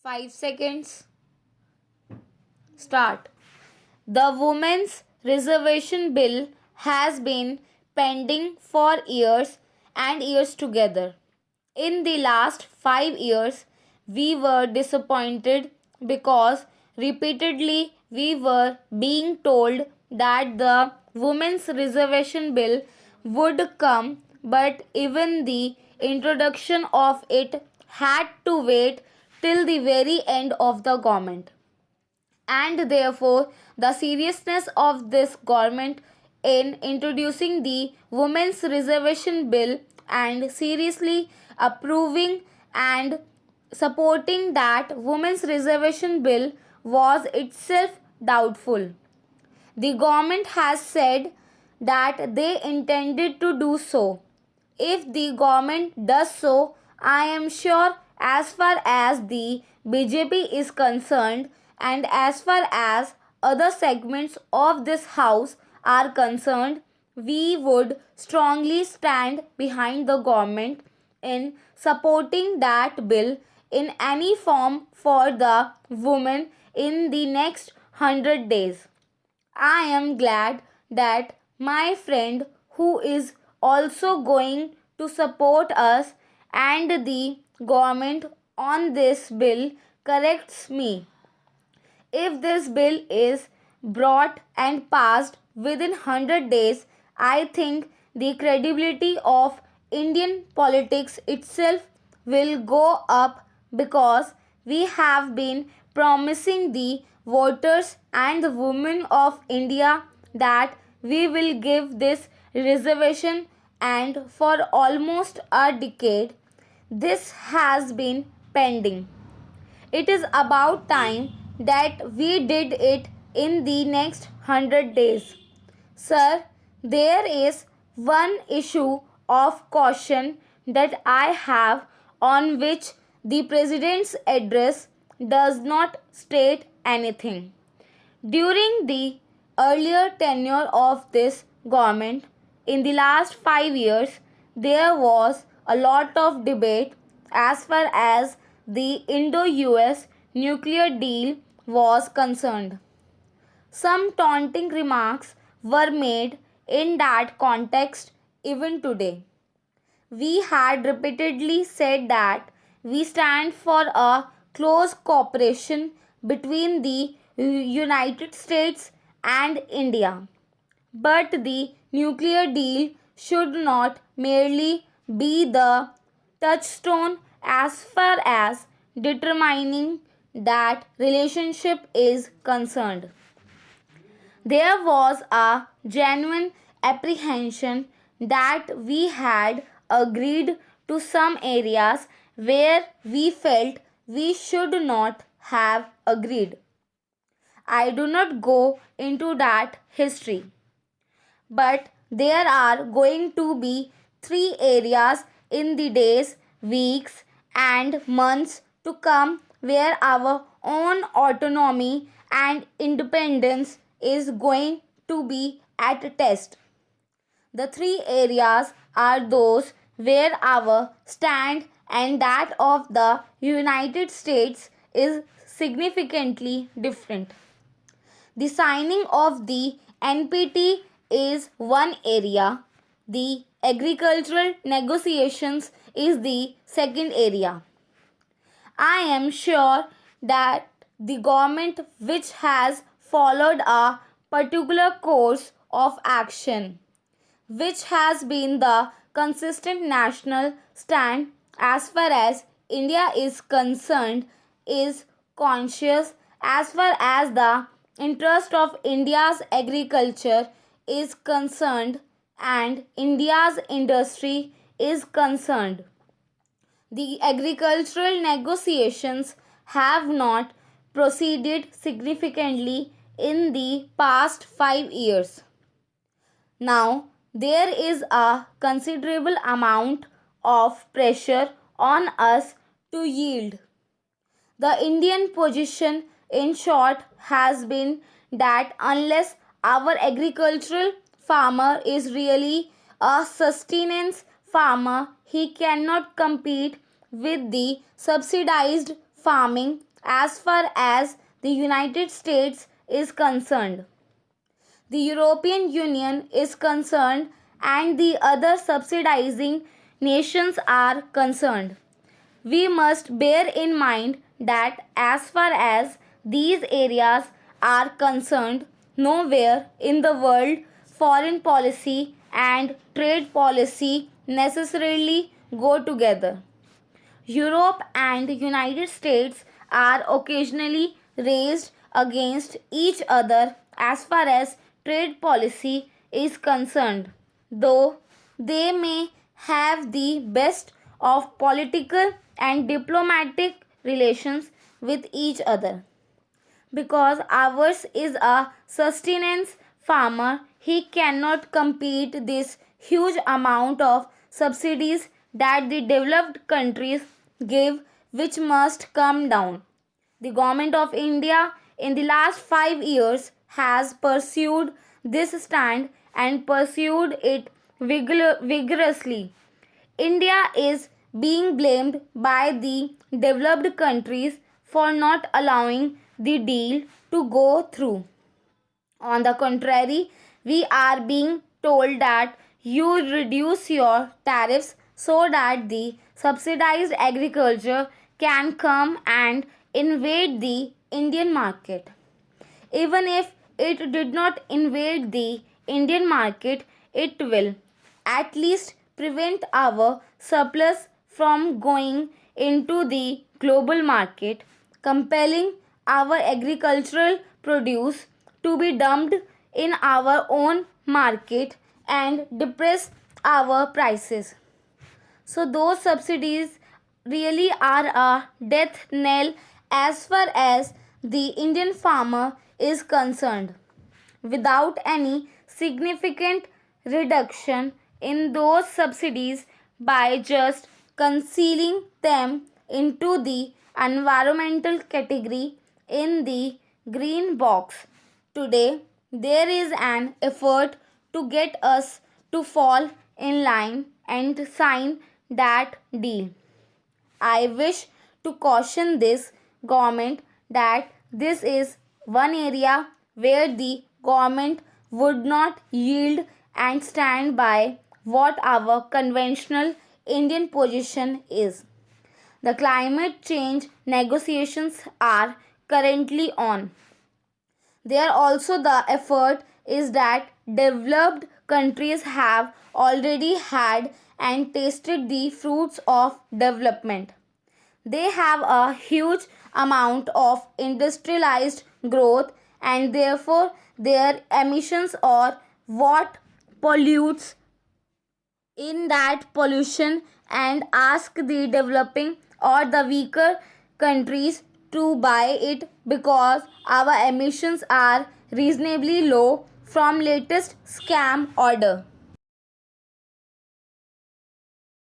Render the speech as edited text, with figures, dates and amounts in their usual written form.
5 seconds. Start. The Women's Reservation Bill has been pending for years and years together. In the last 5 years, we were disappointed because repeatedly we were being told that the Women's Reservation Bill would come, but even the introduction of it had to wait till the very end of the government. And therefore, the seriousness of this government in introducing the Women's Reservation Bill and seriously approving and supporting that Women's Reservation Bill was itself doubtful. The government has said that they intended to do so. If the government does so, I am sure as far as the BJP is concerned and as far as other segments of this house are concerned, we would strongly stand behind the government in supporting that bill in any form for the women in the next 100 days. I am glad that my friend who is also going to support us and the government on this bill corrects me. If this bill is brought and passed within 100 days, I think the credibility of Indian politics itself will go up because we have been promising the voters and the women of India that we will give this reservation, and for almost a decade this has been pending. It is about time that we did it in the next 100 days. Sir, there is one issue of caution that I have on which the President's address does not state anything. During the earlier tenure of this government, in the last 5 years, there was a lot of debate as far as the Indo-US nuclear deal was concerned. Some taunting remarks were made in that context even today. We had repeatedly said that we stand for a close cooperation between the United States and India. But the nuclear deal should not merely be the touchstone as far as determining that relationship is concerned. There was a genuine apprehension that we had agreed to some areas where we felt we should not have agreed. I do not go into that history. But there are going to be 3 areas in the days, weeks, and months to come where our own autonomy and independence is going to be at test. The 3 areas are those where our stand and that of the United States is significantly different. The signing of the NPT is one area. The agricultural negotiations is the second area. I am sure that the government which has followed a particular course of action, which has been the consistent national stand as far as India is concerned, is conscious as far as the interest of India's agriculture is concerned and India's industry is concerned. The agricultural negotiations have not proceeded significantly in the past 5 years. Now, there is a considerable amount of pressure on us to yield. The Indian position, in short, has been that unless our agricultural farmer is really a sustenance farmer, he cannot compete with the subsidized farming as far as the United States is concerned, the European Union is concerned, and the other subsidizing nations are concerned. We must bear in mind that as far as these areas are concerned, nowhere in the world foreign policy and trade policy necessarily go together. Europe and United States are occasionally raised against each other as far as trade policy is concerned, though they may have the best of political and diplomatic relations with each other. Because ours is a sustenance farmer, he cannot compete this huge amount of subsidies that the developed countries give, which must come down. The government of India in the last 5 years has pursued this stand and pursued it vigorously. India is being blamed by the developed countries for not allowing the deal to go through. On the contrary, we are being told that you reduce your tariffs so that the subsidized agriculture can come and invade the Indian market. Even if it did not invade the Indian market, it will at least prevent our surplus from going into the global market, compelling our agricultural produce to be dumped in our own market and depress our prices. So, those subsidies really are a death knell as far as the Indian farmer is concerned. Without any significant reduction in those subsidies by just concealing them into the environmental category in the green box. Today, there is an effort to get us to fall in line and sign that deal. I wish to caution this government that this is one area where the government would not yield and stand by what our conventional Indian position is. The climate change negotiations are currently on. There also the effort is that developed countries have already had and tasted the fruits of development. They have a huge amount of industrialized growth and therefore their emissions or what pollutes in that pollution and ask the developing or the weaker countries to buy it because our emissions are reasonably low from latest scam order.